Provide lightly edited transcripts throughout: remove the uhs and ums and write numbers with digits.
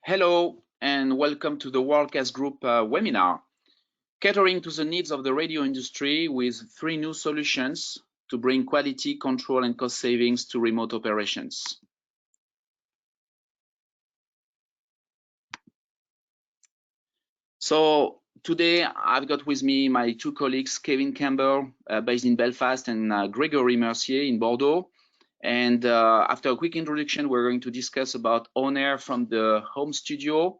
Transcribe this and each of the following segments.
Hello and welcome to the Worldcast Group webinar, catering to the needs of the radio industry with 3 new solutions to bring quality, control and cost savings to remote operations. So today I've got with me my 2 colleagues, Kevin Campbell, based in Belfast, and Gregory Mercier in Bordeaux. And after a quick introduction, we're going to discuss about on-air from the home studio.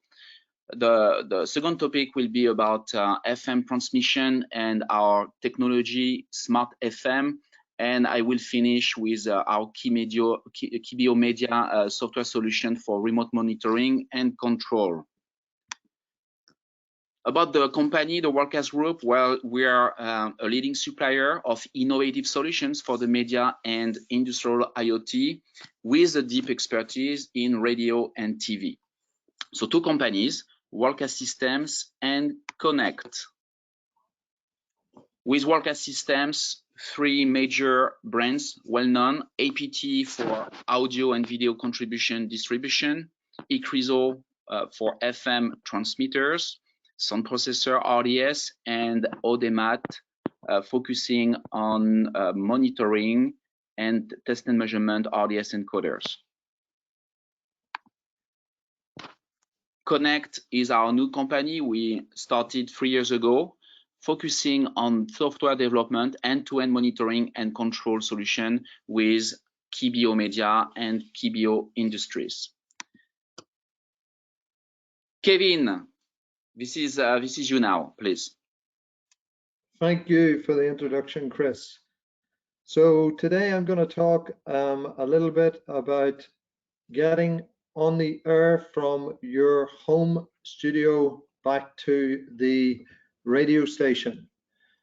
The second topic will be about FM transmission and our technology, Smart FM. And I will finish with our Kibio Media software solution for remote monitoring and control. About the company, the Worldcast Group, well, we are a leading supplier of innovative solutions for the media and industrial IoT with a deep expertise in radio and TV. So 2 companies, Worldcast Systems and Connect. With Worldcast Systems, 3 major brands, well-known: APT for audio and video contribution distribution, Icriso for FM transmitters, sound processor RDS, and Odemat focusing on monitoring and test and measurement RDS encoders. Connect is our new company. We started 3 years ago, focusing on software development, end-to-end monitoring and control solution with Kibio Media and Kibio Industries. Kevin, this is you now, please. Thank you for the introduction, Chris. So today I'm going to talk a little bit about getting on the air from your home studio back to the radio station.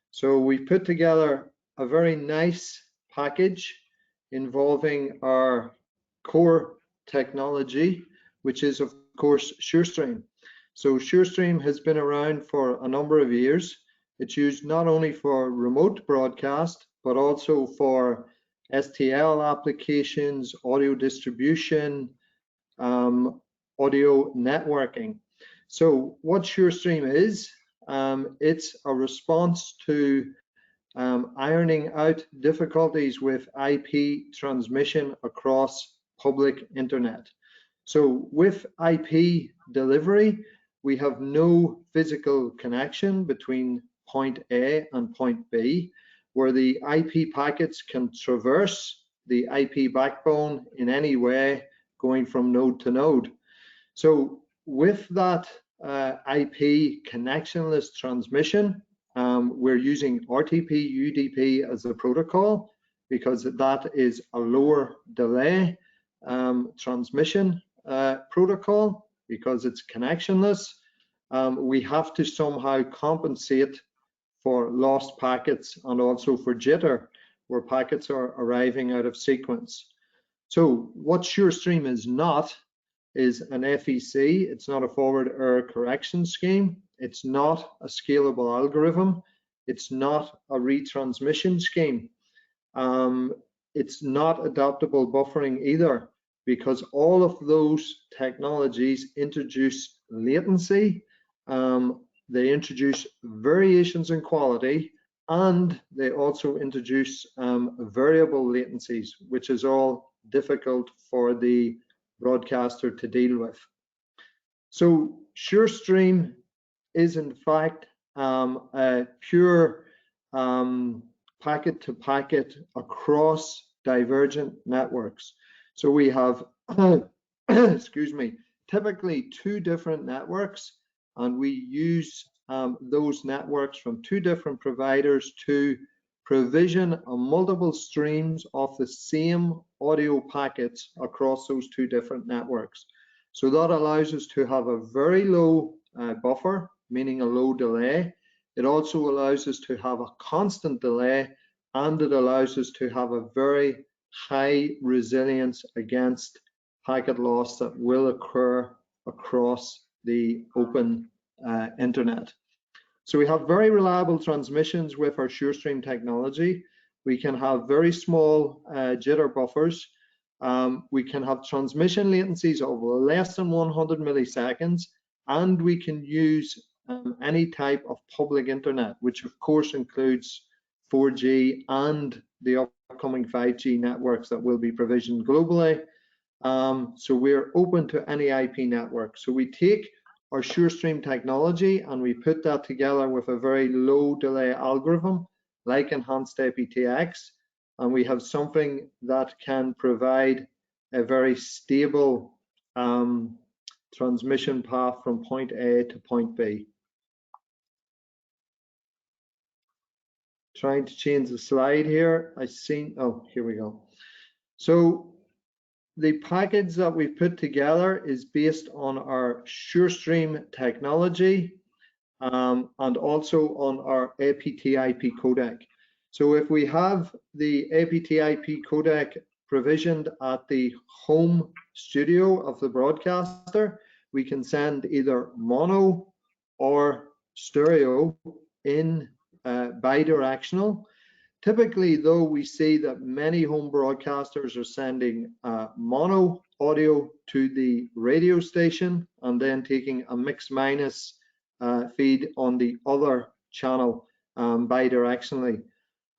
So we put together a very nice package involving our core technology, which is of course SureStream. So SureStream has been around for a number of years. It's used not only for remote broadcast, but also for STL applications, audio distribution, audio networking. So what SureStream is, it's a response to ironing out difficulties with IP transmission across public internet. So with IP delivery, we have no physical connection between point A and point B, where the IP packets can traverse the IP backbone in any way, going from node to node. So with that IP connectionless transmission, we're using RTP UDP as a protocol because that is a lower delay transmission protocol because it's connectionless. We have to somehow compensate for lost packets and also for jitter, where packets are arriving out of sequence. So what SureStream is not is an FEC. It's not a forward error correction scheme. It's not a scalable algorithm. It's not a retransmission scheme. It's not adaptable buffering either, because all of those technologies introduce latency, they introduce variations in quality, and they also introduce variable latencies, which is all difficult for the broadcaster to deal with. So SureStream is in fact a pure packet-to-packet across divergent networks. So we have, excuse me, typically 2 different networks, and we use those networks from 2 different providers to provision multiple streams of the same audio packets across those 2 different networks. So that allows us to have a very low buffer, meaning a low delay. It also allows us to have a constant delay, and it allows us to have a very high resilience against packet loss that will occur across the open internet. So we have very reliable transmissions with our SureStream technology. We can have very small jitter buffers. We can have transmission latencies of less than 100 milliseconds, and we can use any type of public internet, which of course includes 4G and the upcoming 5G networks that will be provisioned globally. So we're open to any IP network. So we take our SureStream technology and we put that together with a very low delay algorithm like enhanced aptX, and we have something that can provide a very stable transmission path from point A to point B. Trying to change the slide here. Oh, here we go. So the package that we've put together is based on our SureStream technology and also on our APT-IP codec. So if we have the APT-IP codec provisioned at the home studio of the broadcaster, we can send either mono or stereo in bidirectional. Typically, though, we see that many home broadcasters are sending mono audio to the radio station and then taking a mix-minus feed on the other channel bidirectionally.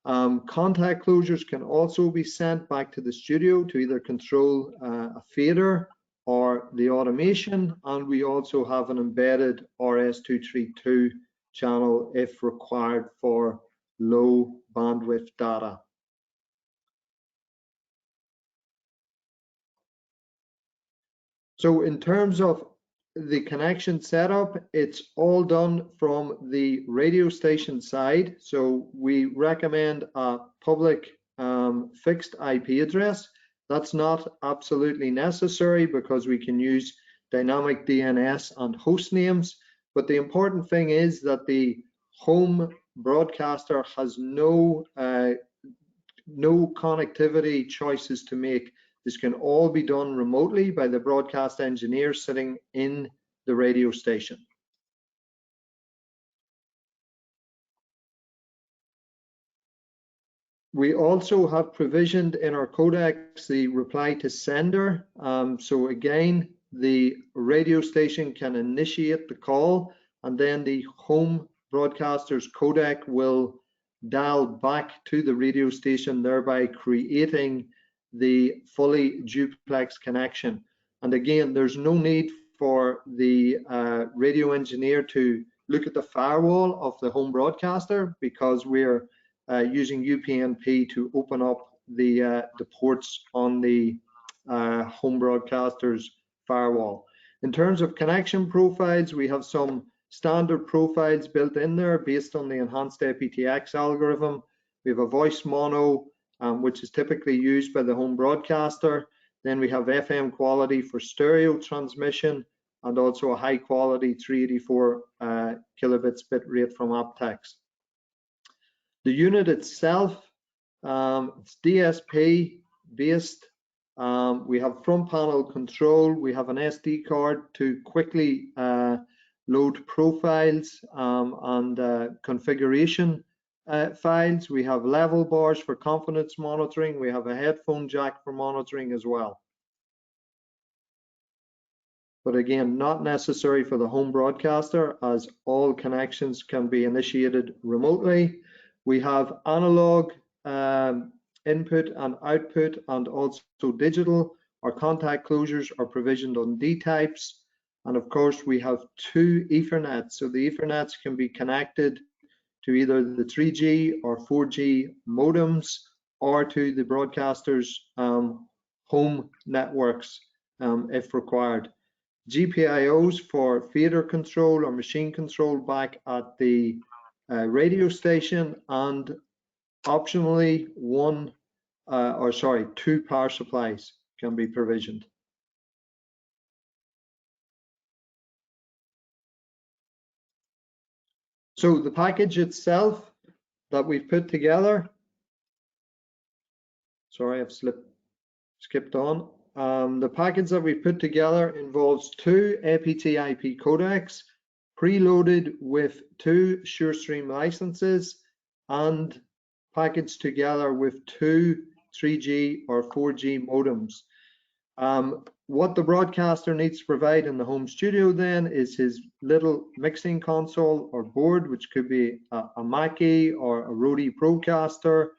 Contact closures can also be sent back to the studio to either control a fader or the automation, and we also have an embedded RS-232 channel if required for low bandwidth data. So in terms of the connection setup, it's all done from the radio station side. So we recommend a public fixed IP address. That's not absolutely necessary because we can use dynamic DNS and host names. But the important thing is that the home broadcaster has no connectivity choices to make. This can all be done remotely by the broadcast engineer sitting in the radio station. We also have provisioned in our codecs the reply to sender. So again, the radio station can initiate the call, and then the home broadcaster's codec will dial back to the radio station, thereby creating the fully duplex connection. And again, there's no need for the radio engineer to look at the firewall of the home broadcaster because we're using UPnP to open up the ports on the home broadcaster's firewall. In terms of connection profiles, we have some standard profiles built in there based on the enhanced aptX algorithm. We have a voice mono, which is typically used by the home broadcaster. Then we have FM quality for stereo transmission and also a high quality 384 kilobits bit rate from aptX. The unit itself, it's DSP based. We have front panel control. We have an SD card to quickly load profiles and configuration files. We have level bars for confidence monitoring. We have a headphone jack for monitoring as well. But again, not necessary for the home broadcaster as all connections can be initiated remotely. We have analog input and output and also digital. Our contact closures are provisioned on D types. And of course, we have two Ethernets. So the Ethernets can be connected to either the 3G or 4G modems or to the broadcaster's home networks if required. GPIOs for fader control or machine control back at the radio station, and optionally two power supplies can be provisioned. So the package itself that we've put together, sorry, I've skipped on. The package that we've put together involves two APT-IP codecs preloaded with two SureStream licenses and packaged together with two 3G or 4G modems. What the broadcaster needs to provide in the home studio then is his little mixing console or board, which could be a Mackie or a Rode Procaster,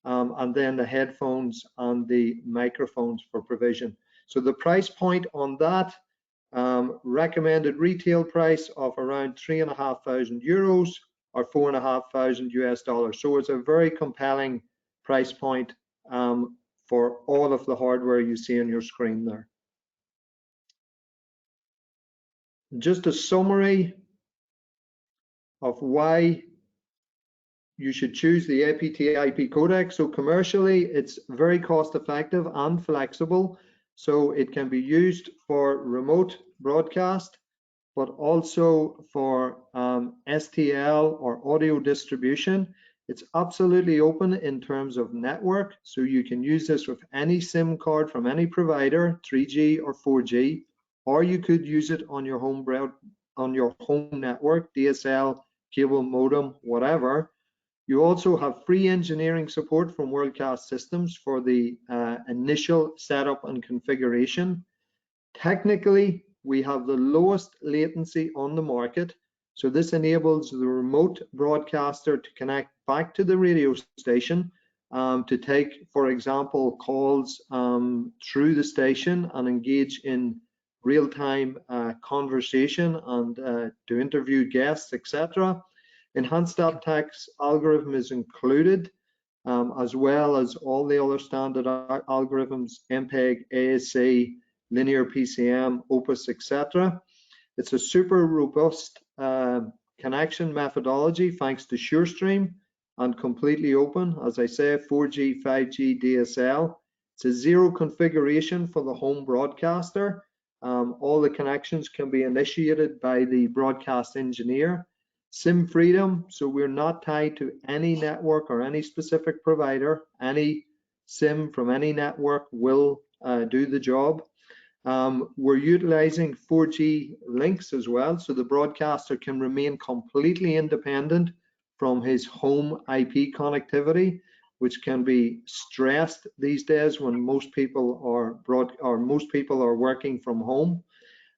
and then the headphones and the microphones for provision. So the price point on that, recommended retail price of around €3,500 or $4,500 US. So it's a very compelling price point for all of the hardware you see on your screen there. Just a summary of why you should choose the APT-IP codec. So commercially, it's very cost effective and flexible. So it can be used for remote broadcast, but also for STL or audio distribution. It's absolutely open in terms of network. So you can use this with any SIM card from any provider, 3G or 4G, or you could use it on your home network, DSL, cable modem, whatever. You also have free engineering support from Worldcast systems for the initial setup and configuration. Technically, we have the lowest latency on the market. So this enables the remote broadcaster to connect back to the radio station to take, for example, calls through the station and engage in real-time conversation and to interview guests, etc. Enhanced text algorithm is included, as well as all the other standard algorithms, MPEG, ASC, linear PCM, Opus, etc. It's a super robust connection methodology thanks to SureStream and completely open. As I say, 4G, 5G, DSL. It's a zero configuration for the home broadcaster. All the connections can be initiated by the broadcast engineer. SIM freedom, so we're not tied to any network or any specific provider. Any SIM from any network will do the job. We're utilizing 4G links as well, so the broadcaster can remain completely independent from his home IP connectivity, which can be stressed these days when most people are working from home.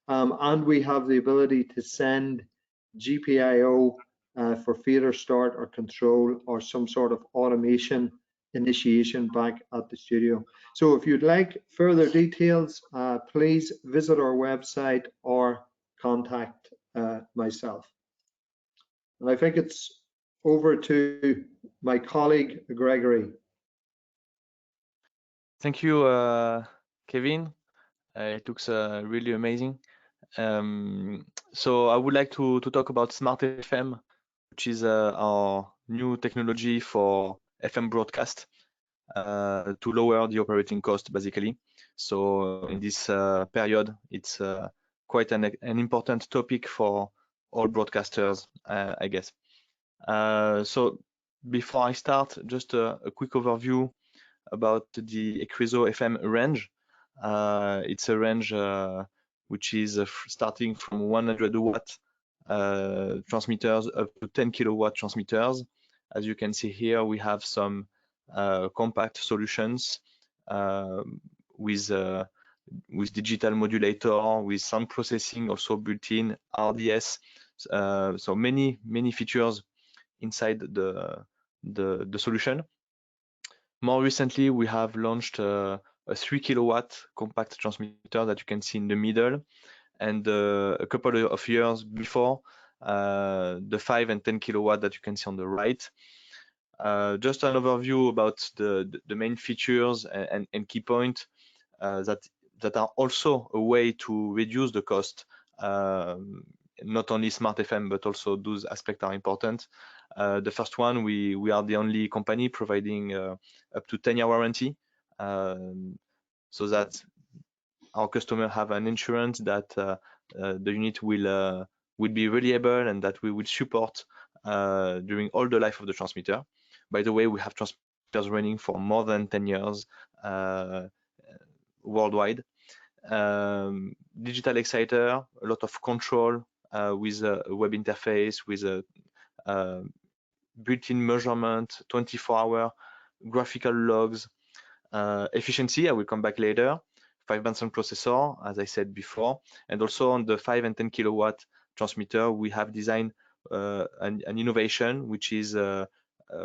And we have the ability to send GPIO for fader start or control or some sort of automation initiation back at the studio. So if you'd like further details, please visit our website or contact myself. And I think it's over to my colleague, Gregory. Thank you, Kevin. It looks really amazing. So I would like to talk about Smart FM, which is our new technology for FM broadcast to lower the operating cost, basically. So in this period, it's quite an important topic for all broadcasters, I guess. So before I start, just a quick overview about the Ecriso FM range. It's a range which is starting from 100 watt transmitters up to 10 kilowatt transmitters. As you can see here, we have some compact solutions with digital modulator, with sound processing also built in, RDS. So many features inside the solution. More recently, we have launched a 3 kilowatt compact transmitter that you can see in the middle, and a couple of years before, the 5 and 10 kilowatt that you can see on the right. Just an overview about the main features and key points that are also a way to reduce the cost. Not only Smart FM, but also those aspects are important. The first one, we are the only company providing up to 10-year warranty, so that our customer have an insurance that the unit will be reliable and that we will support during all the life of the transmitter. By the way, we have transmitters running for more than 10 years worldwide. Digital exciter, a lot of control with a web interface, with a built-in measurement, 24-hour graphical logs, efficiency, I will come back later, 5-band sound processor, as I said before, and also on the 5 and 10 kilowatt transmitter, we have designed an innovation which is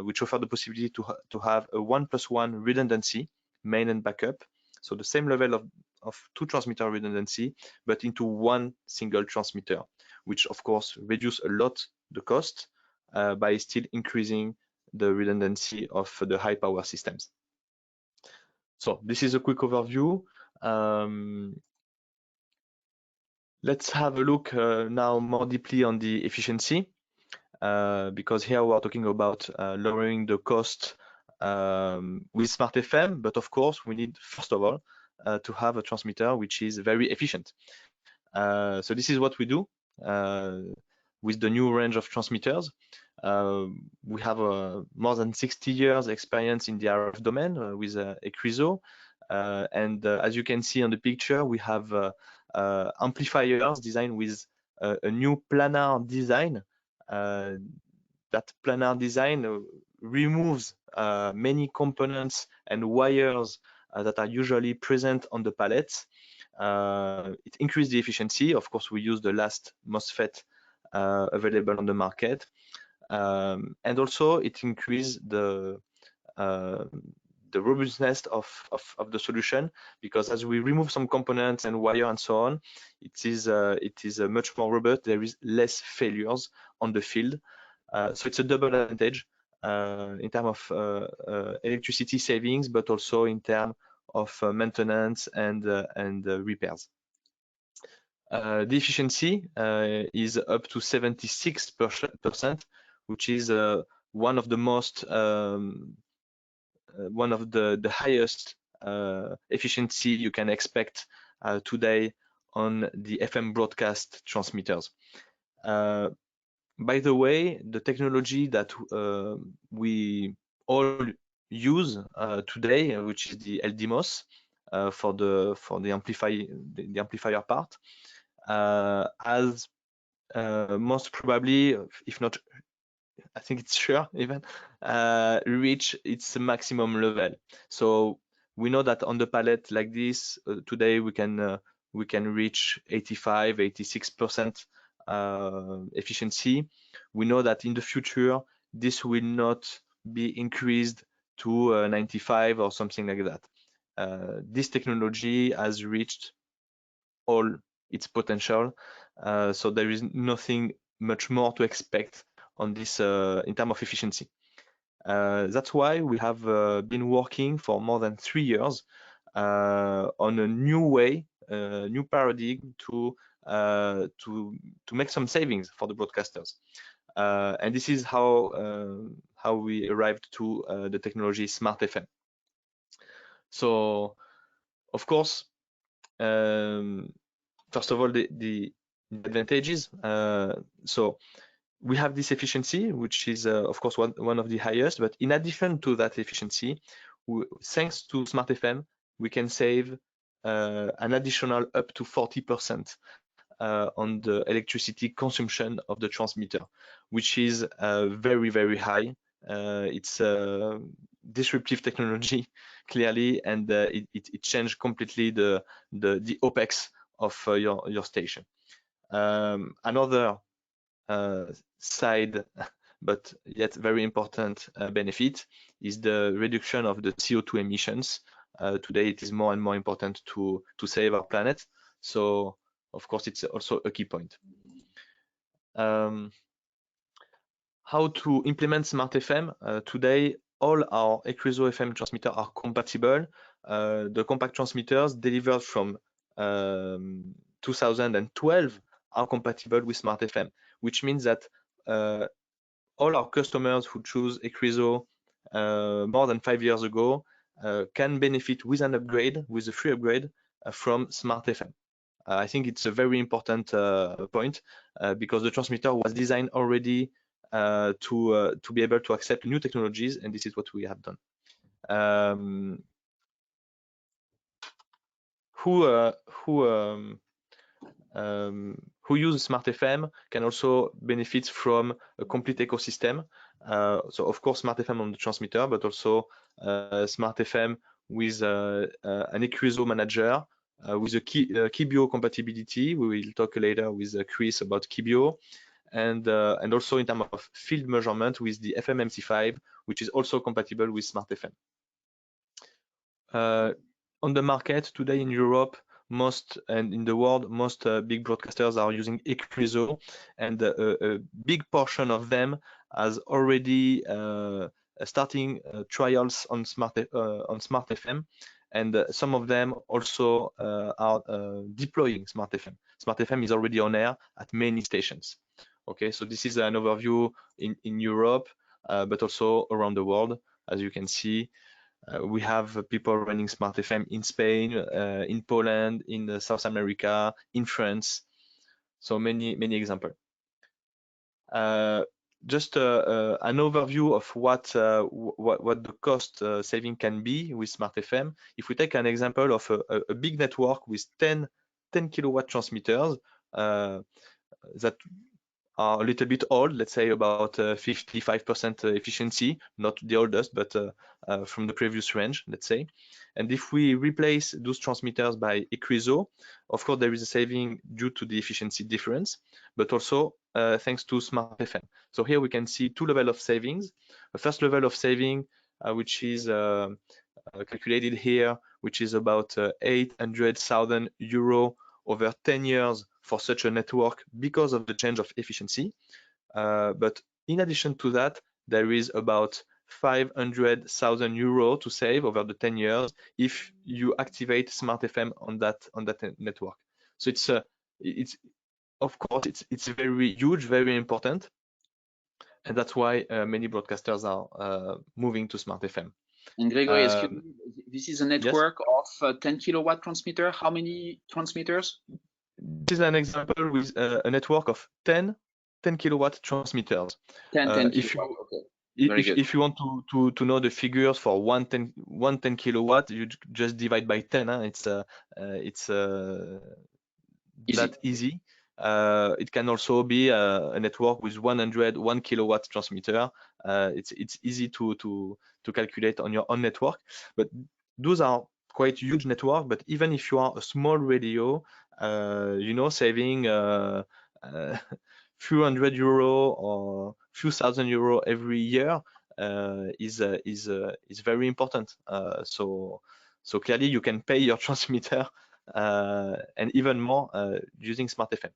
which offer the possibility to have a 1+1 redundancy, main and backup. So the same level of 2 transmitter redundancy, but into one single transmitter, which of course reduce a lot the cost by still increasing the redundancy of the high power systems. So this is a quick overview. Let's have a look now more deeply on the efficiency, because here we are talking about lowering the cost with Smart FM, but of course we need, first of all, to have a transmitter which is very efficient. So this is what we do with the new range of transmitters. We have more than 60 years experience in the RF domain with ECRISO, and as you can see on the picture, we have amplifiers designed with a new planar design. That planar design removes many components and wires that are usually present on the pallets. It increases the efficiency. Of course, we use the last MOSFET available on the market, and also it increases the robustness of the solution, because as we remove some components and wire and so on, it is much more robust. There is less failures on the field, so it's a double advantage in terms of electricity savings, but also in terms of maintenance and repairs. The efficiency is up to 76%, which is one of the most one of the highest efficiency you can expect today on the FM broadcast transmitters. By the way, the technology that we all use today, which is the LDMOS for the amplifier part, has most probably, if not, I think it's sure even, reach its maximum level. So we know that on the pallet like this today we can reach 85–86% efficiency. We know that in the future this will not be increased to 95 or something like that. This technology has reached all its potential, so there is nothing much more to expect on this in terms of efficiency. That's why we have been working for more than 3 years on a new way, new paradigm to make some savings for the broadcasters. And this is how we arrived to the technology Smart FM. So, of course, first of all, the advantages. So we have this efficiency, which is of course one of the highest, but in addition to that efficiency, thanks to Smart FM, we can save an additional up to 40% on the electricity consumption of the transmitter, which is very, very high. It's disruptive technology, clearly, and it changed completely the OPEX of your station. Another side, but yet very important benefit is the reduction of the CO2 emissions. Today it is more and more important to save our planet, so of course it's also a key point. How to implement Smart FM? Today all our ECRISO FM transmitters are compatible. The compact transmitters delivered from 2012 are compatible with Smart FM, which means that all our customers who choose ECRISO more than 5 years ago can benefit with an upgrade, with a free upgrade from Smart FM. I think it's a very important point because the transmitter was designed already to be able to accept new technologies, and this is what we have done. Who use Smart FM can also benefit from a complete ecosystem. So of course Smart FM on the transmitter, but also Smart FM with an ECRISO manager with the Kibio compatibility. We will talk later with Chris about Kibio, and also in terms of field measurement with the FMMC5, which is also compatible with SmartFM. On the market today in Europe, and in the world, most big broadcasters are using Equizo, and a big portion of them has already starting trials on SmartFM, and some of them also are deploying SmartFM. SmartFM is already on air at many stations. Okay, so this is an overview in Europe, but also around the world. As you can see, we have people running SmartFM in Spain, in Poland, in South America, in France. So many examples. Just an overview of what the cost saving can be with SmartFM. If we take an example of a big network with 10 kilowatt transmitters that are a little bit old, let's say about 55% efficiency, not the oldest, but from the previous range, let's say. And if we replace those transmitters by Equizo, of course, there is a saving due to the efficiency difference, but also thanks to SmartFM. So here we can see two levels of savings. The first level of saving, which is calculated here, which is about 800,000 euro over 10 years for such a network because of the change of efficiency. But in addition to that, there is about 500,000 euro to save over the 10 years if you activate SmartFM on that network. So it's of course it's very huge, very important, and that's why many broadcasters are moving to SmartFM. And Gregory, excuse me, this is a network yes? of 10 kilowatt transmitter. How many transmitters? This is an example with a network of 10 kilowatt transmitters. 10 if kilowatt, you, okay. Very good. If you want to know the figures for one 10 kilowatt, you just divide by 10. It's that easy. It can also be a network with 101 kilowatt transmitter. It's easy to calculate on your own network, but those are quite huge network. But even if you are a small radio, saving few hundred euro or few thousand euro every year is very important. So clearly you can pay your transmitter and even more using SmartFM.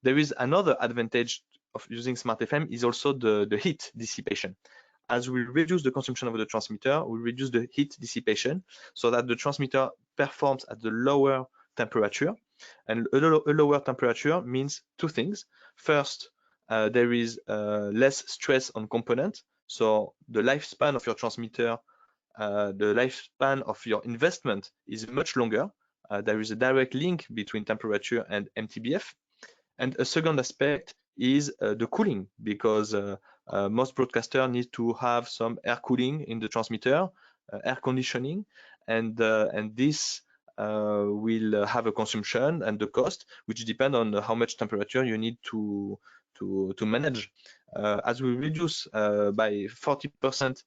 There is another advantage of using SmartFM is also the heat dissipation. As we reduce the consumption of the transmitter, we reduce the heat dissipation so that the transmitter performs at the lower temperature. And a lower temperature means two things. First, there is less stress on component. So the lifespan of your transmitter, the lifespan of your investment is much longer. There is a direct link between temperature and MTBF. And a second aspect is the cooling, because most broadcasters need to have some air cooling in the transmitter, air conditioning, and this will have a consumption and the cost, which depend on how much temperature you need to manage. As we reduce by 40%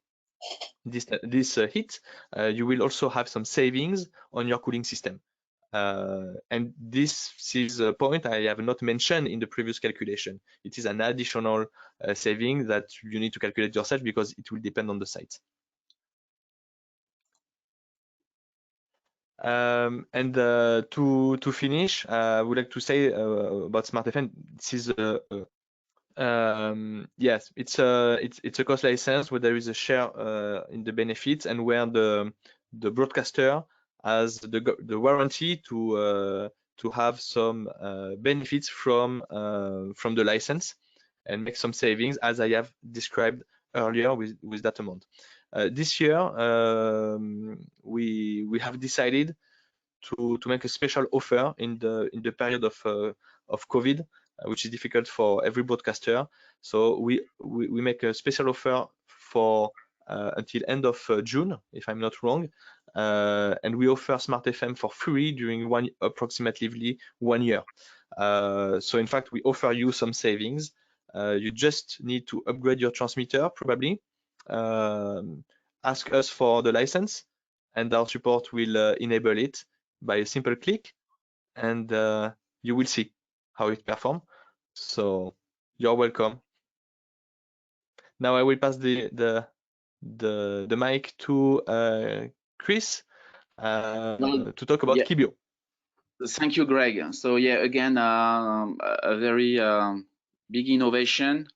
this heat, you will also have some savings on your cooling system. And this is a point I have not mentioned in the previous calculation. It is an additional saving that you need to calculate yourself because it will depend on the site. And to finish, I would like to say about SmartFM. This is yes, it's a cost license where there is a share in the benefits, and where the broadcaster has the warranty to have some benefits from the license and make some savings, as I have described earlier with that amount. This year we have decided to make a special offer in the period of COVID, which is difficult for every broadcaster. So we make a special offer for until end of June, if I'm not wrong, and we offer SmartFM for free during approximately 1 year. So in fact, we offer you some savings. You just need to upgrade your transmitter, probably. Ask us for the license, and our support will enable it. by a simple click, and you will see how it performs. So you're welcome. Now I will pass the mic to Chris to talk about Kibio. Thank you, Greg. So yeah, again, a very big innovation,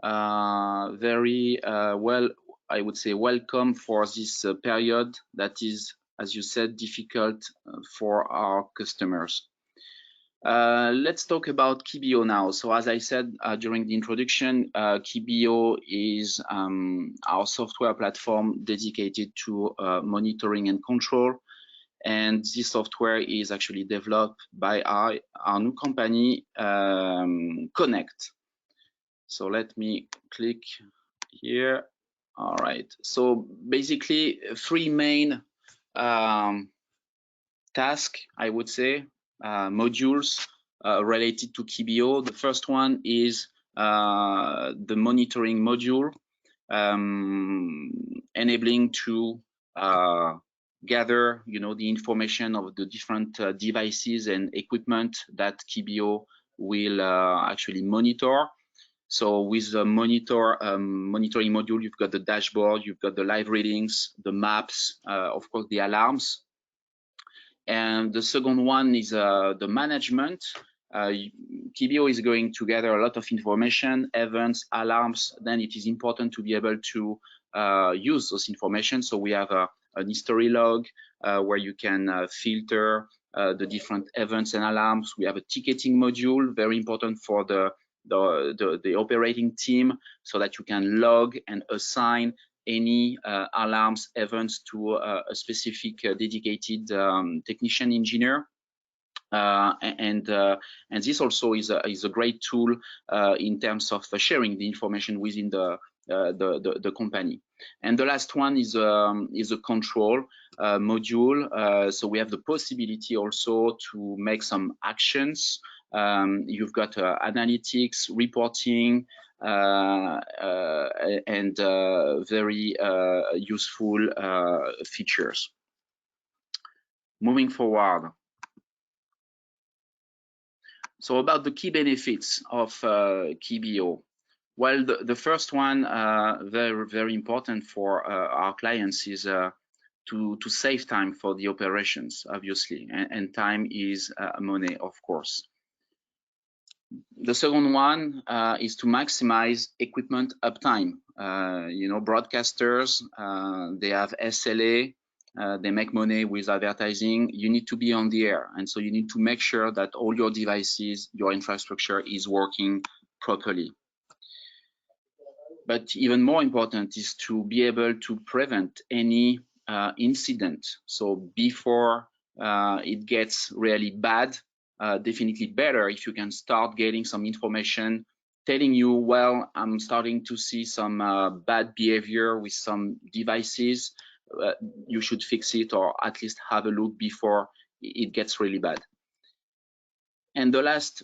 very well, I would say, welcome for this period that is, as you said, difficult for our customers. Let's talk about Kibio now. So as I said during the introduction, Kibio is our software platform dedicated to monitoring and control. And this software is actually developed by our new company, Connect. So let me click here. All right. So basically, three main tasks, I would say, modules related to Kibio. The first one is the monitoring module, enabling to gather, the information of the different devices and equipment that Kibio will actually monitor. So with the monitoring module, you've got the dashboard, you've got the live readings, the maps, of course, the alarms. And the second one is the management. Kibio is going to gather a lot of information, events, alarms. Then it is important to be able to use those information. So we have an history log where you can filter the different events and alarms. We have a ticketing module, very important for the operating team, so that you can log and assign any alarms, events to a specific dedicated technician engineer. And this also is a great tool in terms of sharing the information within the company. And the last one is a control module. So we have the possibility also to make some actions. You've got analytics, reporting, and very useful features. Moving forward. So about the key benefits of Kibio. Well, the first one, very, very important for our clients, is to save time for the operations, obviously, and time is money, of course. The second one is to maximize equipment uptime. Broadcasters, they have SLA, they make money with advertising. You need to be on the air, and so you need to make sure that all your devices, your infrastructure is working properly. But even more important is to be able to prevent any incident. So before it gets really bad, definitely better if you can start getting some information telling you, well, I'm starting to see some bad behavior with some devices. You should fix it, or at least have a look before it gets really bad. And the last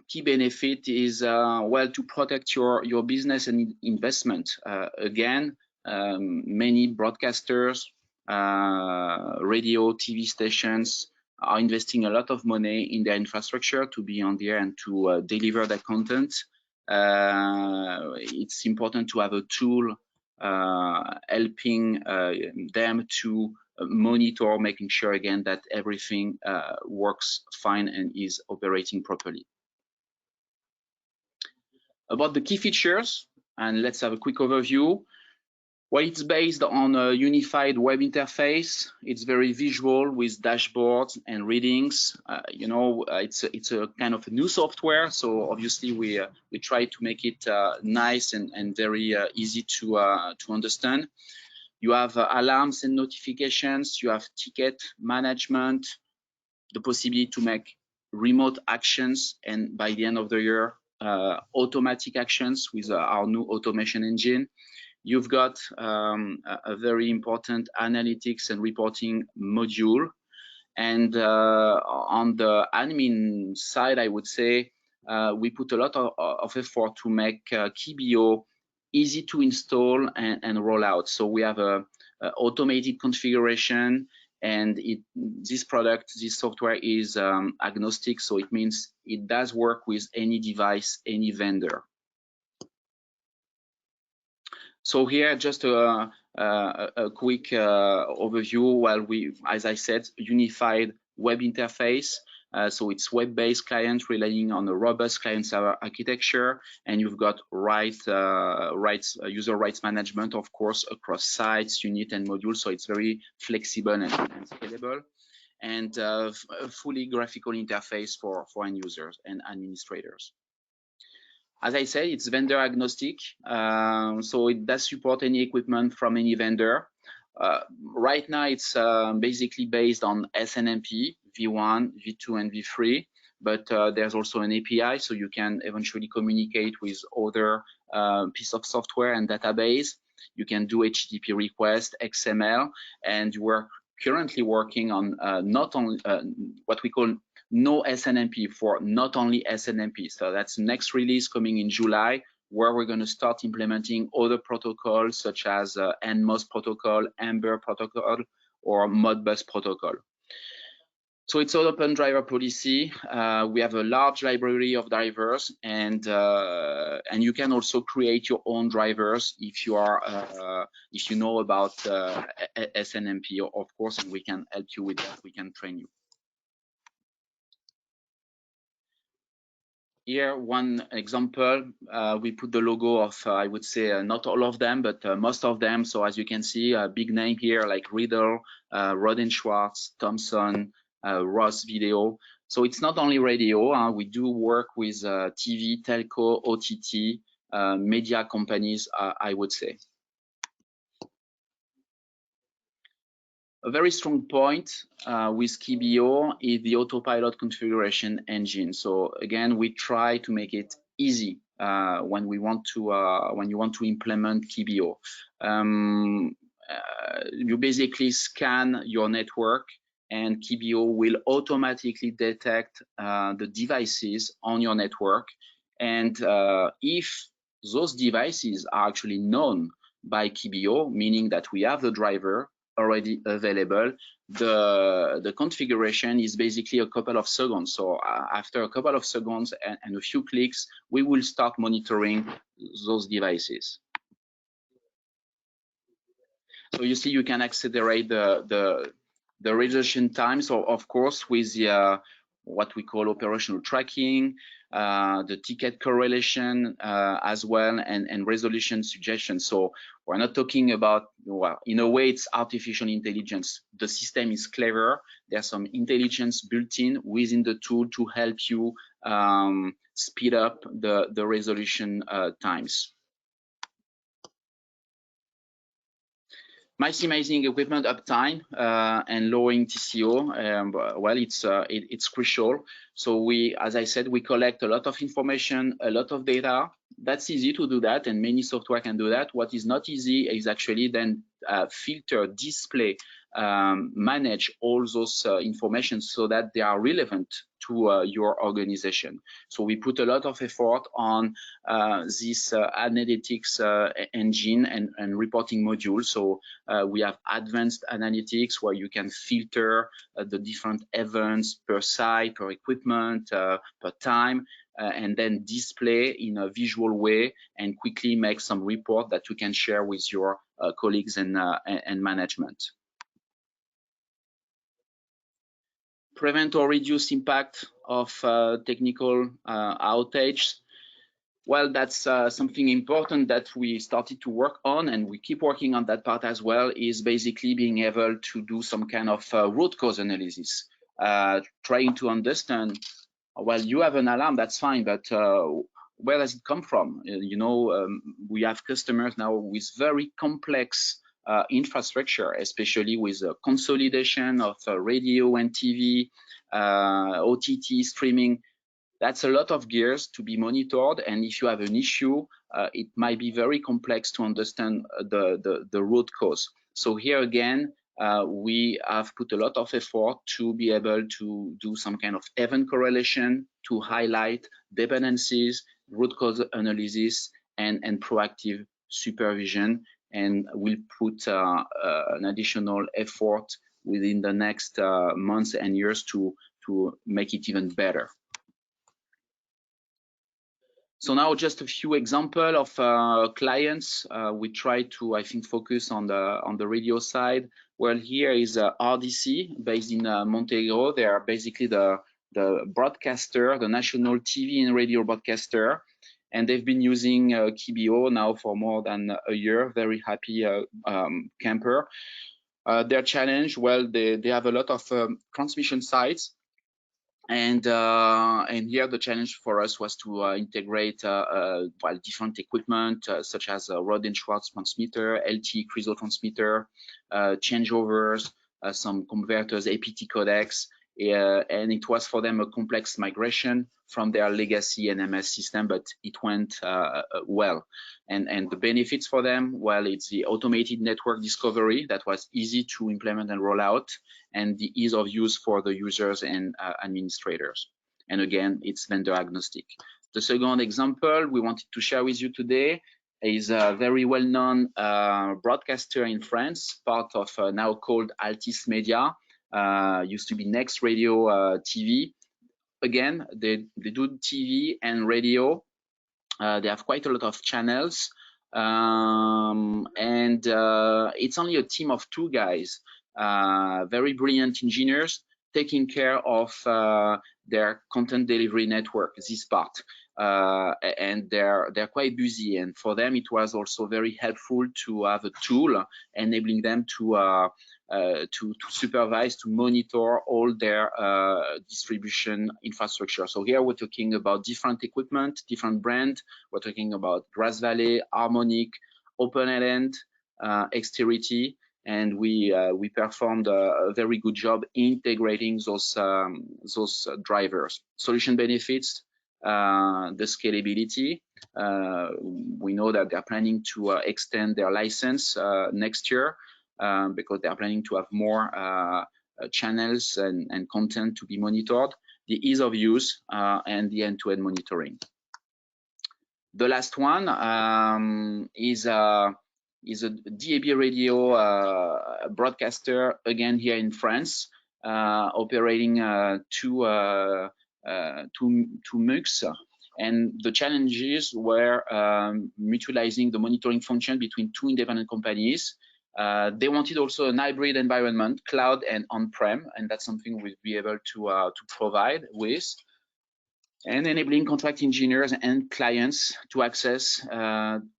key benefit is, well, to protect your business and investment. Again, many broadcasters, radio, TV stations are investing a lot of money in their infrastructure to be on the air and to deliver their content. It's important to have a tool helping them to monitor, making sure again that everything works fine and is operating properly. About the key features, and let's have a quick overview. Well, it's based on a unified web interface. It's very visual with dashboards and readings. It's a kind of a new software, so obviously we try to make it nice and very easy to understand. You have alarms and notifications. You have ticket management, the possibility to make remote actions, and by the end of the year, automatic actions with our new automation engine. You've got a very important analytics and reporting module. And on the admin side, I would say we put a lot of effort to make Kibio easy to install and roll out. So we have a automated configuration, And this product, this software is agnostic, so it means it does work with any device, any vendor. So here, just a quick overview. Well, as I said, unified web interface. So it's web-based client relying on a robust client-server architecture, and you've got user rights management, of course, across sites, unit, and modules. So it's very flexible and scalable, and a fully graphical interface for end users and administrators. As I said, it's vendor agnostic, so it does support any equipment from any vendor. Right now, it's basically based on SNMP, V1, V2, and V3, but there's also an API, so you can eventually communicate with other piece of software and database. You can do HTTP request, XML, and we're currently working on not only what we call no SNMP for not only SNMP. So that's the next release coming in July, where we're going to start implementing other protocols such as NMOS protocol, Amber protocol, or Modbus protocol. So it's all open driver policy. We have a large library of drivers, and you can also create your own drivers if you are if you know about SNMP, of course, and we can help you with that. We can train you. Here, one example, we put the logo of, I would say, not all of them, but most of them. So as you can see, a big name here like Riddle, Roden Schwartz, Thomson, Ross Video. So it's not only radio. We do work with TV, telco, OTT, media companies, I would say. A very strong point with KBO is the autopilot configuration engine. So again, we try to make it easy when you want to implement KBO. You basically scan your network, and KBO will automatically detect the devices on your network. And if those devices are actually known by KBO, meaning that we have the driver already available, the configuration is basically a couple of seconds. So after a couple of seconds and a few clicks, we will start monitoring those devices. So you see, you can accelerate the resolution time. So of course, with the what we call operational tracking, the ticket correlation as well, and resolution suggestion. So we're not talking about, well, in a way, it's artificial intelligence. The system is clever. There's some intelligence built in within the tool to help you speed up the resolution times. Maximizing equipment uptime and lowering TCO, well, it's crucial. So as I said, we collect a lot of information, a lot of data. That's easy to do that, and many software can do that. What is not easy is actually then filter, display, manage all those information so that they are relevant to your organization. So we put a lot of effort on this analytics engine and reporting module. So we have advanced analytics where you can filter the different events per site, per equipment, per time, and then display in a visual way and quickly make some report that you can share with your colleagues and management. Prevent or reduce impact of technical outage. Well, that's something important that we started to work on, and we keep working on that part as well, is basically being able to do some kind of root cause analysis, trying to understand, well, you have an alarm, that's fine, but where does it come from? We have customers now with very complex infrastructure, especially with consolidation of radio and TV, OTT streaming. That's a lot of gears to be monitored, and if you have an issue, it might be very complex to understand the root cause. So here again, we have put a lot of effort to be able to do some kind of event correlation, to highlight dependencies, root cause analysis, and proactive supervision. And we'll put an additional effort within the next months and years to make it even better. So now just a few examples of clients. We try to, I think, focus on the radio side. Well, here is RDC based in Montenegro. They are basically the broadcaster, the national TV and radio broadcaster, and they've been using KBO now for more than a year. Very happy camper. Their challenge, well, they have a lot of transmission sites. And here the challenge for us was to integrate different equipment such as Rod and Schwartz transmitter, LTE Criso transmitter, changeovers, some converters, APT codecs, and it was for them a complex migration from their legacy NMS system, but it went well. And the benefits for them, well, it's the automated network discovery that was easy to implement and roll out, and the ease of use for the users and administrators. And again, it's vendor agnostic. The second example we wanted to share with you today is a very well-known broadcaster in France, part of now called Altis Media, used to be Next Radio TV. Again, they do TV and radio. They have quite a lot of channels, and it's only a team of 2 guys, very brilliant engineers, taking care of their content delivery network, this part. And they're quite busy, and for them it was also very helpful to have a tool enabling them to supervise, to monitor all their distribution infrastructure. So here we're talking about different equipment, different brand. We're talking about Grass Valley, Harmonic, OpenLN, Xterity, and we performed a very good job integrating those drivers. Solution benefits, the scalability. We know that they're planning to extend their license next year because they are planning to have more channels and content to be monitored. The ease of use and the end-to-end monitoring. The last one is a DAB radio broadcaster, again here in France, operating two MUX, and the challenges were mutualizing the monitoring function between 2 independent companies. They wanted also an hybrid environment, cloud and on-prem, and that's something we'll be able to provide with, and enabling contract engineers and clients to access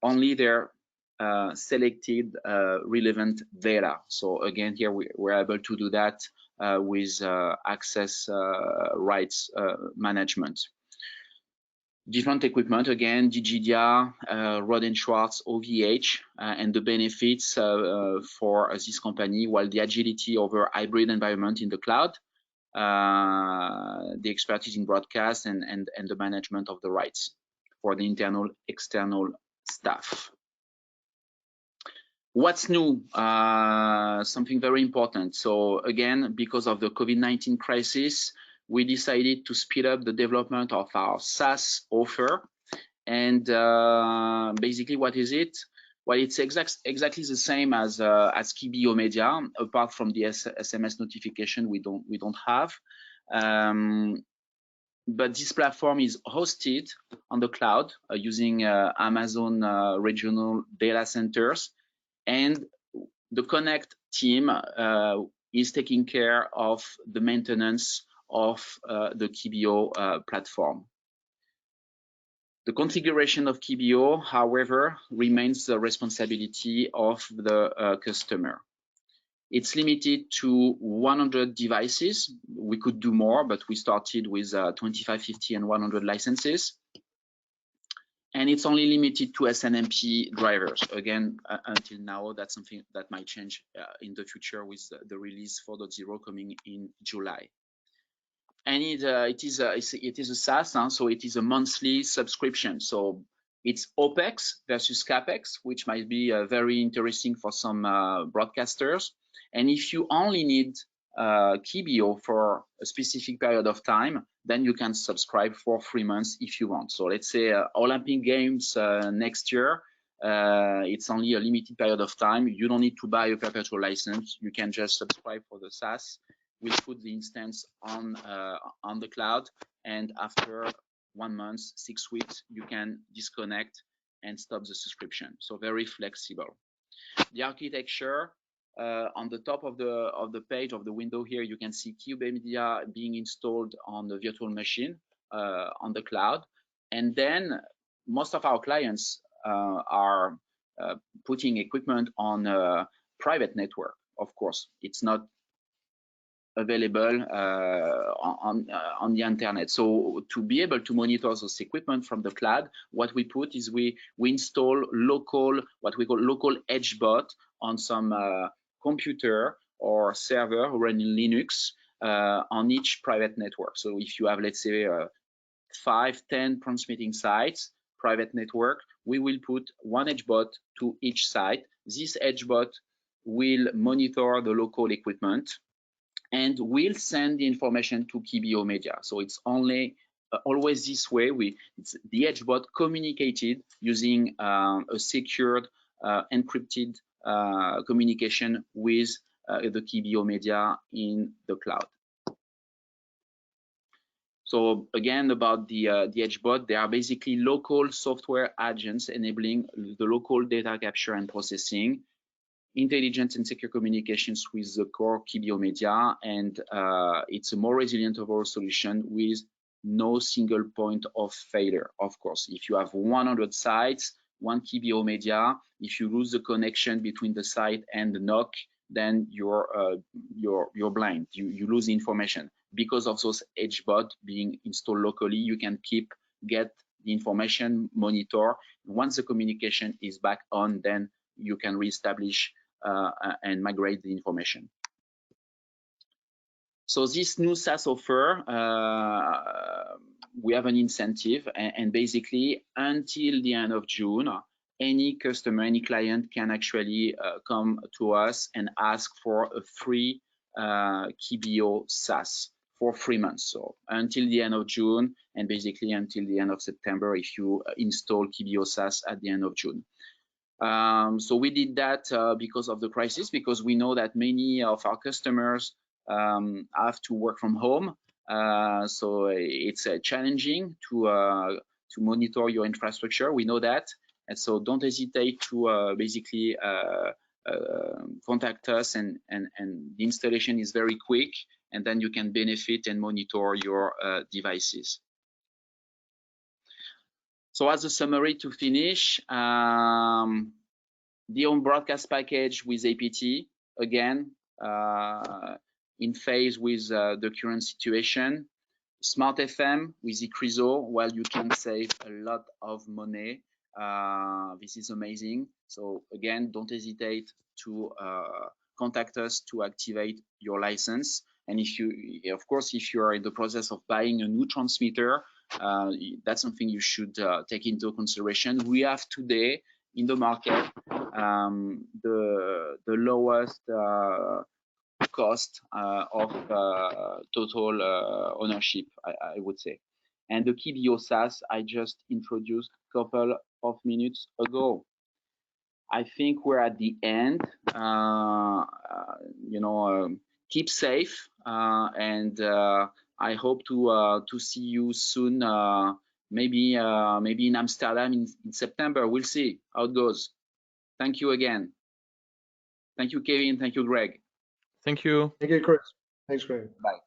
only their selected relevant data. So again, here we're able to do that with access rights management. Different equipment, again, Digidia, Rod and Schwartz, OVH, and the benefits for this company, while the agility over hybrid environment in the cloud, the expertise in broadcast, and the management of the rights for the internal, external staff. What's new? Something very important. So again, because of the COVID-19 crisis, we decided to speed up the development of our SaaS offer. And basically, what is it? Well, it's exactly the same as KBO Media, apart from the SMS notification we don't have. But this platform is hosted on the cloud using Amazon regional data centers, and the Connect team is taking care of the maintenance of the KBO platform. The configuration of KBO, however, remains the responsibility of the customer. It's limited to 100 devices. We could do more, but we started with 25, 50, and 100 licenses. And it's only limited to SNMP drivers. Again, until now, that's something that might change in the future with the release 4.0 coming in July. And it is a SaaS, so it is a monthly subscription. So it's OPEX versus CAPEX, which might be very interesting for some broadcasters. And if you only need KBO for a specific period of time, then you can subscribe for 3 months if you want. So let's say Olympic Games next year, It's only a limited period of time. You don't need to buy a perpetual license. You can just subscribe for the SaaS. We'll put the instance on the cloud, and after 1 month, 6 weeks, you can disconnect and stop the subscription. So very flexible. The architecture, on the top of the page of the window here, you can see Cube Media being installed on the virtual machine on the cloud, and then most of our clients are putting equipment on a private network. Of course, it's not available on the internet. So to be able to monitor those equipment from the cloud, what we put is we install local, what we call local edge bot on some computer or server running Linux on each private network. So if you have, let's say, 5-10 transmitting sites, private network, we will put one edge bot to each site. This edge bot will monitor the local equipment and will send the information to KBO Media. So it's only always this way. It's the edge bot communicated using a secured, encrypted communication with the KBO Media in the cloud. So again, about the edge bot, they are basically local software agents enabling the local data capture and processing, intelligent and secure communications with the core KBO Media, and it's a more resilient overall solution with no single point of failure. Of course, if you have 100 sites, one KBO Media, if you lose the connection between the site and the NOC, then you're blind. You lose the information. Because of those edge bot being installed locally, you can get the information, monitor. Once the communication is back on, then you can reestablish and migrate the information. So this new SaaS offer, we have an incentive, and basically until the end of June, any customer, any client can actually come to us and ask for a free KBO SaaS for 3 months. So until the end of June, and basically until the end of September if you install KBO SaaS at the end of June. So we did that because of the crisis, because we know that many of our customers have to work from home. So it's challenging to monitor your infrastructure. We know that. And so don't hesitate to basically contact us, and the installation is very quick, and then you can benefit and monitor your devices. So as a summary to finish, the home broadcast package with APT, again, in phase with the current situation. Smart FM with Icriso, while you can save a lot of money. This is amazing. So again, don't hesitate to contact us to activate your license. And if you, of course, if you are in the process of buying a new transmitter, that's something you should take into consideration. We have today in the market the lowest cost of total ownership, I would say. And the KBO SaaS I just introduced a couple of minutes ago. I think we're at the end. Keep safe, and I hope to see you soon. Maybe in Amsterdam in September. We'll see how it goes. Thank you again. Thank you, Kevin. Thank you, Greg. Thank you. Thank you, Chris. Thanks, Greg. Bye.